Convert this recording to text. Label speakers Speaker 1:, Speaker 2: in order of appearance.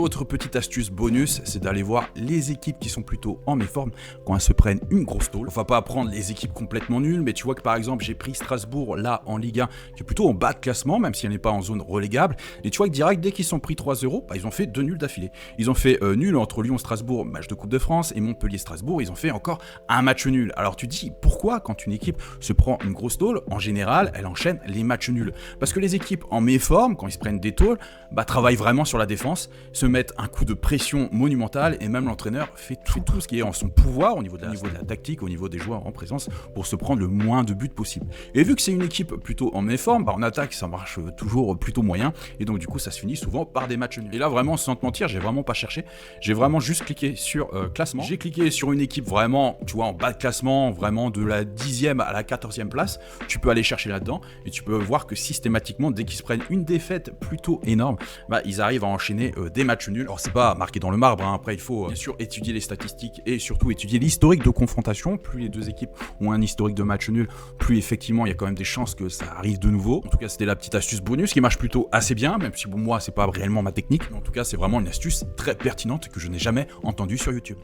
Speaker 1: autre petite astuce bonus, c'est d'aller voir les équipes qui sont plutôt en méforme quand elles se prennent une grosse tôle. On va pas prendre les équipes complètement nulles, mais tu vois que par exemple j'ai pris Strasbourg là en Ligue 1 qui est plutôt en bas de classement, même si elle n'est pas en zone relégable. Et tu vois que direct dès qu'ils sont pris 3-0, ils ont fait 2 nuls d'affilée. Ils ont fait nul entre Lyon-Strasbourg, match de Coupe de France, et Montpellier-Strasbourg, ils ont fait encore un match nul. Alors tu te dis pourquoi quand une équipe se prend une grosse tôle, en général elle enchaîne les matchs nuls. Parce que les équipes en méforme, quand ils se prennent des tôles, travaillent vraiment sur la défense, se mettent un coup de pression monumental, et même l'entraîneur fait tout ce qui est en son pouvoir au niveau de la tactique, au niveau des joueurs en présence, pour se prendre le moins de buts possible. Et vu que c'est une équipe plutôt en méforme, en attaque ça marche toujours plutôt moyen, et donc du coup ça se finit souvent par des matchs nuls. Et là vraiment, sans te mentir, j'ai vraiment pas cherché, j'ai vraiment juste cliqué sur classement. J'ai cliqué sur une équipe vraiment, tu vois, en bas de classement, vraiment de la 10e à la 14e place. Tu peux aller chercher là-dedans, et tu peux voir que systématiquement, dès qu'ils se prennent une défaite plutôt énorme, ils arrivent à enchaîner des matchs nuls. Alors c'est pas marqué dans le marbre, après il faut bien sûr étudier les statistiques et surtout étudier l'historique de confrontation. Plus les deux équipes ont un historique de match nul, plus effectivement il y a quand même des chances que ça arrive de nouveau. En tout cas c'était la petite astuce bonus qui marche plutôt assez bien, même si pour moi c'est pas réellement ma technique, mais en tout cas c'est vraiment une astuce très pertinente que je n'ai jamais entendue sur YouTube.